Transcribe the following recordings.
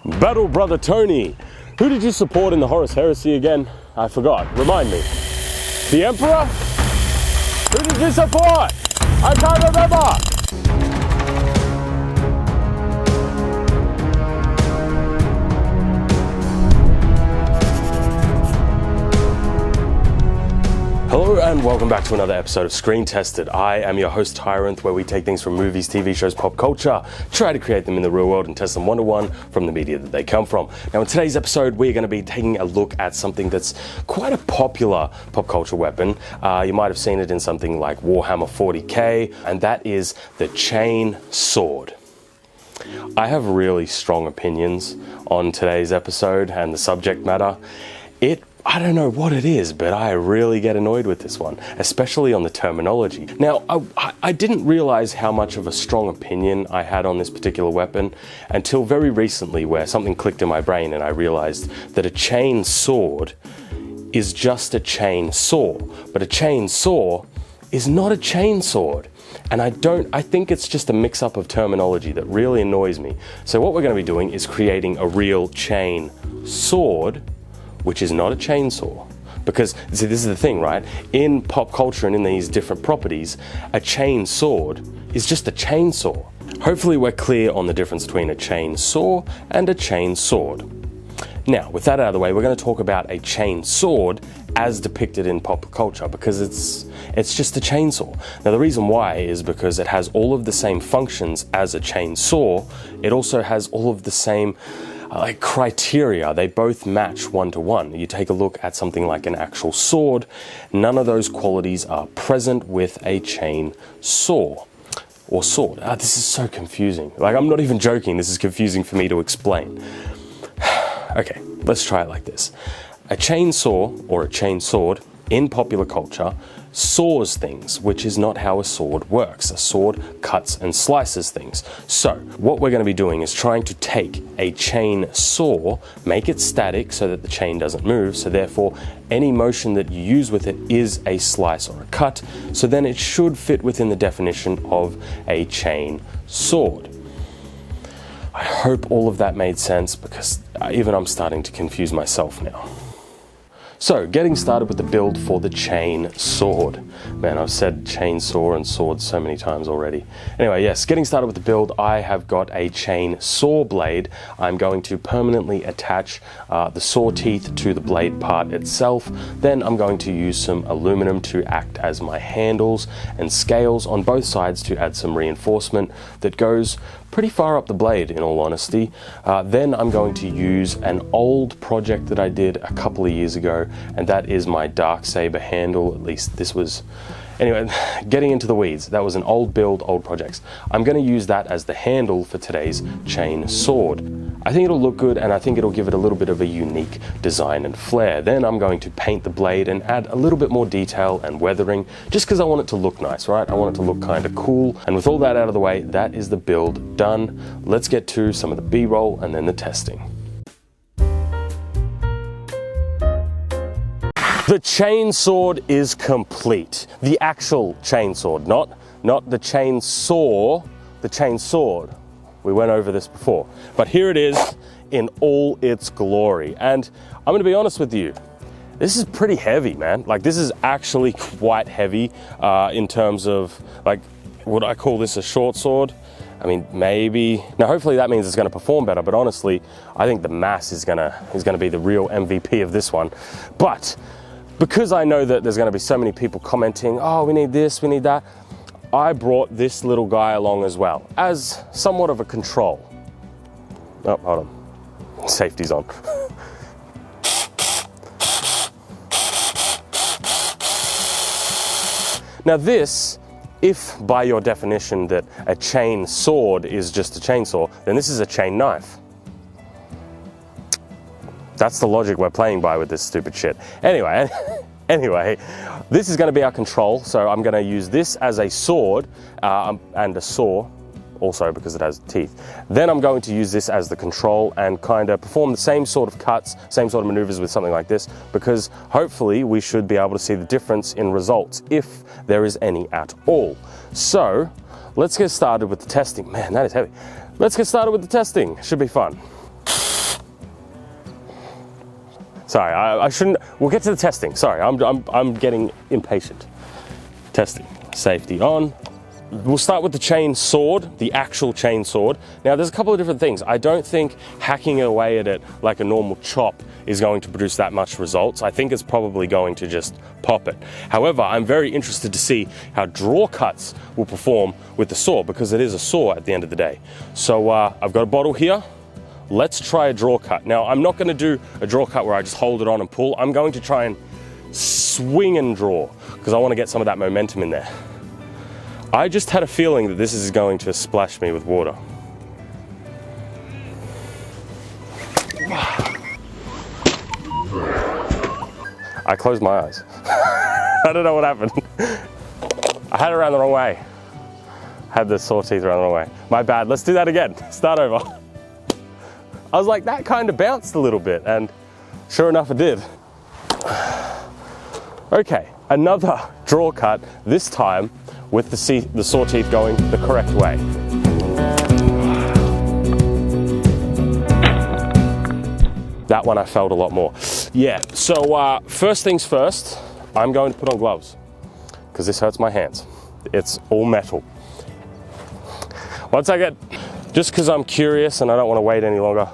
Battle Brother Tony, who did you support in the Horus Heresy again? I forgot. Remind me. The Emperor? Who did you support? I can't remember. Hello and welcome back to another episode of Screen Tested. I am your host Tyrant, where we take things from movies, TV shows, pop culture, try to create them in the real world and test them one-to-one from the media that they come from. Now in today's episode we're going to be taking a look at something that's quite a popular pop culture weapon. You might have seen it in something like Warhammer 40k, and that is the chain sword. I have really strong opinions on today's episode and the subject matter. I don't know what it is, but I really get annoyed with this one, especially on the terminology. Now, I didn't realize how much of a strong opinion I had on this particular weapon until very recently, where something clicked in my brain and I realized that a chain sword is just a chain saw, but a chain saw is not a chain sword. And I think it's just a mix-up of terminology that really annoys me. So what we're going to be doing is creating a real chain sword, which is not a chainsaw. Because, see, this is the thing, right? In pop culture and in these different properties, a chain sword is just a chainsaw. Hopefully we're clear on the difference between a chainsaw and a chain sword. Now, with that out of the way, we're going to talk about a chain sword as depicted in pop culture, because it's just a chainsaw. Now, the reason why is because it has all of the same functions as a chainsaw. It also has all of the same criteria. They both match one-to-one. You take a look at something like an actual sword, none of those qualities are present with a chain saw or sword. This is so confusing. I'm not even joking, this is confusing for me to explain. Okay, let's try it like this. A chainsaw or a chain sword in popular culture saws things, which is not how a sword works. A sword cuts and slices things. So what we're going to be doing is trying to take a chain saw, make it static so that the chain doesn't move, so therefore any motion that you use with it is a slice or a cut, so then it should fit within the definition of a chain sword. I hope all of that made sense, because even I'm starting to confuse myself now. So, getting started with the build for the chain sword. Man, I've said chainsaw and sword so many times already. Anyway, yes, getting started with the build, I have got a chain saw blade. I'm going to permanently attach the saw teeth to the blade part itself. Then I'm going to use some aluminum to act as my handles and scales on both sides to add some reinforcement that goes pretty far up the blade, in all honesty. Then I'm going to use an old project that I did a couple of years ago, and that is my Darksaber handle. At least this was... Anyway, getting into the weeds, that was an old build, old projects. I'm going to use that as the handle for today's chain sword. I think it'll look good, and I think it'll give it a little bit of a unique design and flair. Then I'm going to paint the blade and add a little bit more detail and weathering, just because I want it to look nice, right? I want it to look kind of cool. And with all that out of the way, that is the build done. Let's get to some of the B-roll and then the testing. The chain sword is complete. The actual chain sword, not the chain saw, the chain sword. We went over this before, but here it is in all its glory. And I'm gonna be honest with you, this is pretty heavy, man. This is actually quite heavy in terms of, would I call this a short sword? I mean, maybe. Now, hopefully that means it's gonna perform better, but honestly, I think the mass is gonna be the real MVP of this one. But because I know that there's going to be so many people commenting, oh, we need this, we need that, I brought this little guy along as well, as somewhat of a control. Oh, hold on. Safety's on. Now this, if by your definition that a chain sword is just a chainsaw, then this is a chain knife. That's the logic we're playing by with this stupid shit. Anyway, this is going to be our control. So I'm going to use this as a sword and a saw also because it has teeth. Then I'm going to use this as the control and kind of perform the same sort of cuts, same sort of maneuvers with something like this, because hopefully we should be able to see the difference in results if there is any at all. So let's get started with the testing. Man, that is heavy. Let's get started with the testing. Should be fun. Sorry, I shouldn't. We'll get to the testing. Sorry, I'm getting impatient. Testing. Safety on. We'll start with the chain sword, the actual chain sword. Now there's a couple of different things. I don't think hacking away at it like a normal chop is going to produce that much results. I think it's probably going to just pop it. However, I'm very interested to see how draw cuts will perform with the saw, because it is a saw at the end of the day. So I've got a bottle here. Let's try a draw cut. Now I'm not going to do a draw cut where I just hold it on and pull. I'm going to try and swing and draw, because I want to get some of that momentum in there. I just had a feeling that this is going to splash me with water. I closed my eyes. I don't know what happened. I had it around the wrong way. Had the saw teeth around the wrong way. My bad, let's do that again. Start over. I was like, that kind of bounced a little bit, and sure enough it did. Okay, another draw cut, this time with the saw teeth going the correct way. That one I felt a lot more. Yeah, so first things first, I'm going to put on gloves, because this hurts my hands. It's all metal. Once I get, just because I'm curious and I don't want to wait any longer.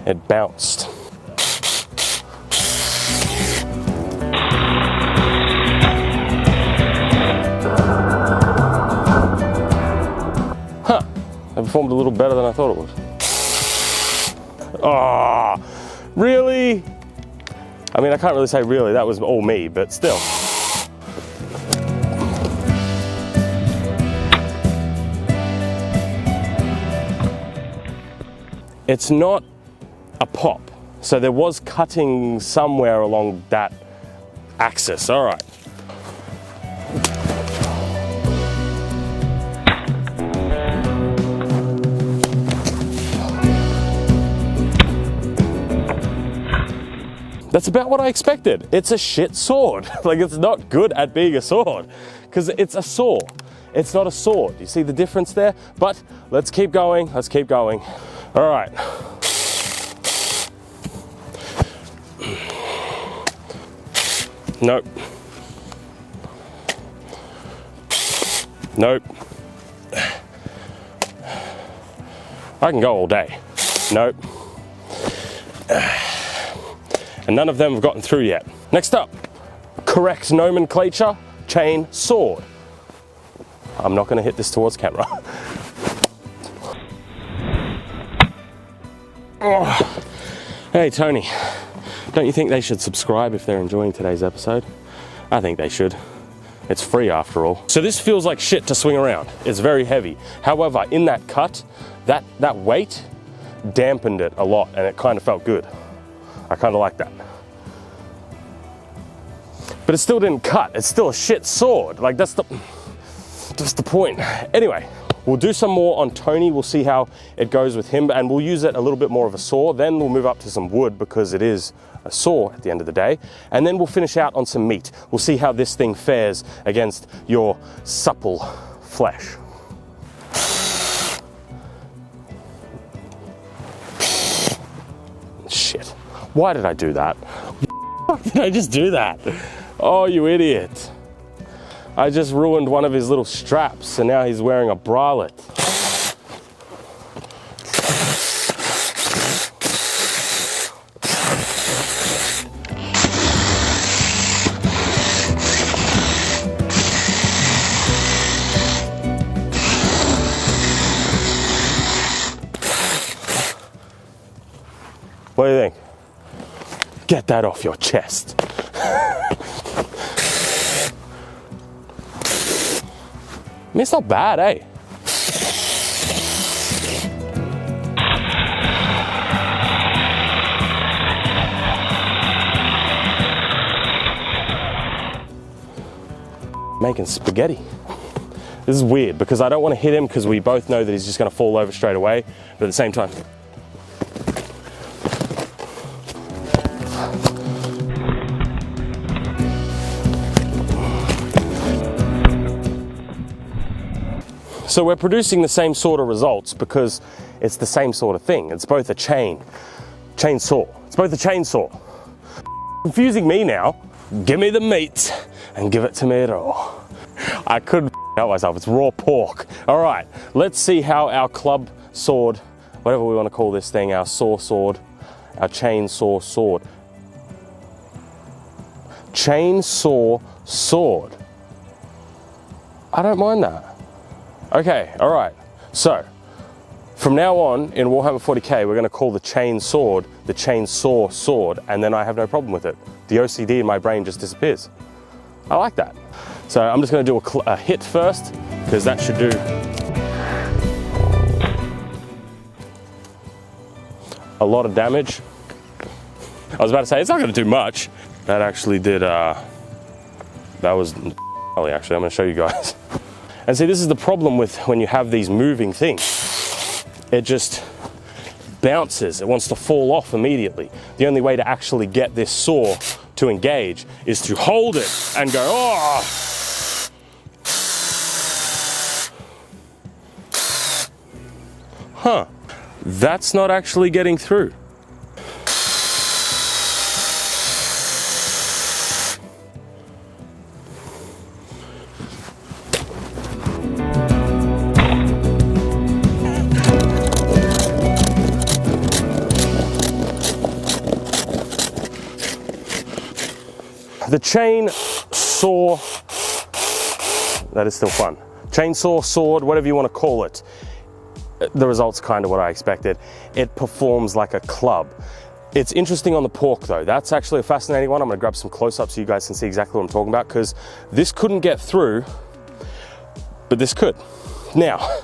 It bounced. Huh, it performed a little better than I thought it would. Oh, really? I mean, I can't really say really, that was all me, but still. It's not a pop, so there was cutting somewhere along that axis. All right. That's about what I expected. It's a shit sword. Like, it's not good at being a sword, because it's a saw. It's not a sword. You see the difference there? But let's keep going, let's keep going. All right. Nope. Nope. I can go all day. Nope. And none of them have gotten through yet. Next up, correct nomenclature, chain sword. I'm not going to hit this towards camera. Oh. Hey Tony, don't you think they should subscribe if they're enjoying today's episode? I think they should. It's free after all. So this feels like shit to swing around. It's very heavy. However, in that cut, that weight dampened it a lot, and it kind of felt good. I kind of like that. But it still didn't cut. It's still a shit sword. Like, that's the point. Anyway, we'll do some more on Tony. We'll see how it goes with him, and we'll use it a little bit more of a saw. Then we'll move up to some wood, because it is a saw at the end of the day. And then we'll finish out on some meat. We'll see how this thing fares against your supple flesh. Shit. Why did I do that? Why did I just do that? Oh, you idiot. I just ruined one of his little straps, and now he's wearing a bralette. What do you think? Get that off your chest. I mean, it's not bad, eh? Making spaghetti. This is weird, because I don't want to hit him, because we both know that he's just going to fall over straight away, but at the same time, So we're producing the same sort of results because it's the same sort of thing. It's both a chainsaw. It's both a chainsaw. Confusing me now. Give me the meat and give it to me raw. I couldn't help myself. It's raw pork. All right, let's see how our club sword, whatever we want to call this thing, our saw sword, our chainsaw sword. Chainsaw sword. I don't mind that. Okay, all right. So, from now on in Warhammer 40k, we're going to call the chain sword the chainsaw sword, and then I have no problem with it. The OCD in my brain just disappears. I like that. So I'm just going to do a hit first, because that should do a lot of damage. I was about to say, it's not going to do much. That actually did, that was actually, I'm going to show you guys. And see, this is the problem with when you have these moving things. It just bounces, it wants to fall off immediately. The only way to actually get this saw to engage is to hold it and go, oh! Huh, that's not actually getting through. The chainsaw, that is still fun. Chainsaw, sword, whatever you want to call it. The result's kind of what I expected. It performs like a club. It's interesting on the pork though. That's actually a fascinating one. I'm gonna grab some close-ups so you guys can see exactly what I'm talking about, because this couldn't get through, but this could. Now,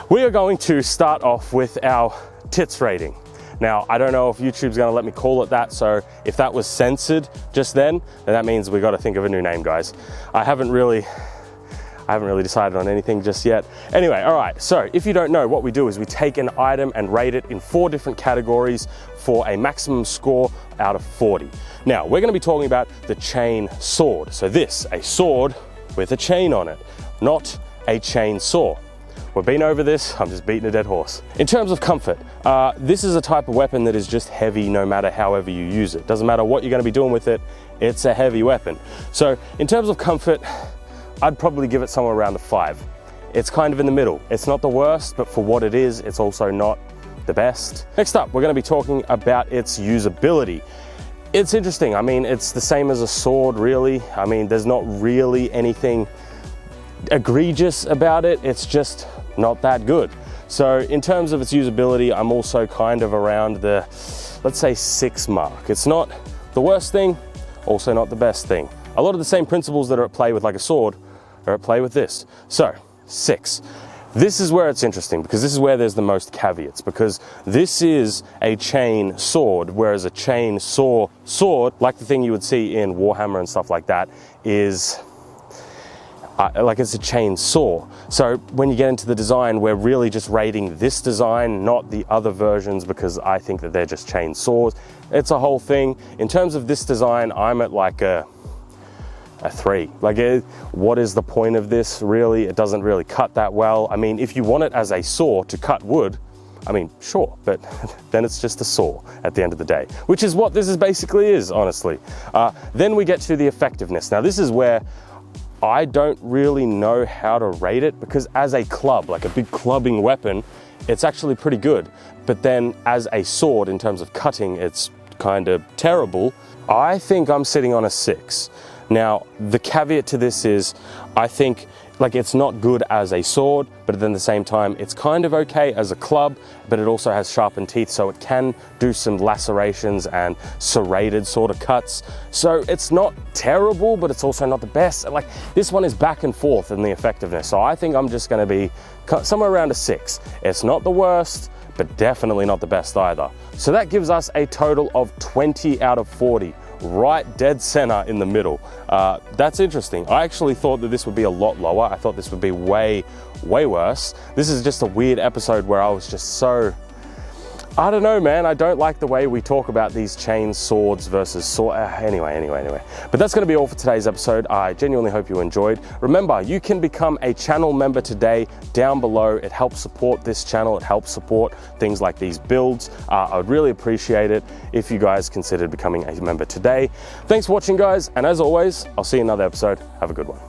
we are going to start off with our tits rating. Now, I don't know if YouTube's gonna let me call it that, so if that was censored just then that means we gotta think of a new name, guys. I haven't really decided on anything just yet. Anyway, all right, so if you don't know, what we do is we take an item and rate it in 4 different categories for a maximum score out of 40. Now, we're gonna be talking about the chain sword. So this, a sword with a chain on it, not a chainsaw. We've been over this, I'm just beating a dead horse. In terms of comfort, this is a type of weapon that is just heavy no matter however you use it. Doesn't matter what you're gonna be doing with it, it's a heavy weapon. So in terms of comfort, I'd probably give it somewhere around a 5. It's kind of in the middle. It's not the worst, but for what it is, it's also not the best. Next up, we're gonna be talking about its usability. It's interesting, I mean, it's the same as a sword, really. I mean, there's not really anything egregious about it, it's just not that good. So in terms of its usability, I'm also kind of around the, let's say, 6 mark. It's not the worst thing, also not the best thing. A lot of the same principles that are at play with like a sword are at play with this. So 6. This is where it's interesting, because this is where there's the most caveats, because this is a chain sword, whereas a chain sword, like the thing you would see in Warhammer and stuff like that, is like it's a chainsaw. So when you get into the design, we're really just rating this design, not the other versions, because I think that they're just chainsaws. It's a whole thing. In terms of this design, I'm at like a 3. Like, what is the point of this, really? It doesn't really cut that well. I mean, if you want it as a saw to cut wood, I mean, sure, but then it's just a saw at the end of the day, which is what this is basically is, honestly. Then we get to the effectiveness. Now, this is where I don't really know how to rate it, because as a club, like a big clubbing weapon, it's actually pretty good. But then as a sword, in terms of cutting, it's kind of terrible. I think I'm sitting on a 6. Now, the caveat to this is, I think, like, it's not good as a sword, but then at the same time, it's kind of okay as a club, but it also has sharpened teeth, so it can do some lacerations and serrated sort of cuts. So it's not terrible, but it's also not the best. Like, this one is back and forth in the effectiveness, so I think I'm just gonna be somewhere around a 6. It's not the worst, but definitely not the best either. So that gives us a total of 20 out of 40. Right dead center in the middle. That's interesting. I actually thought that this would be a lot lower. I thought this would be way, way worse. This is just a weird episode where I was just so I don't know, man. I don't like the way we talk about these chains, swords versus sword. Anyway. But that's going to be all for today's episode. I genuinely hope you enjoyed. Remember, you can become a channel member today down below. It helps support this channel. It helps support things like these builds. I would really appreciate it if you guys considered becoming a member today. Thanks for watching, guys. And as always, I'll see you in another episode. Have a good one.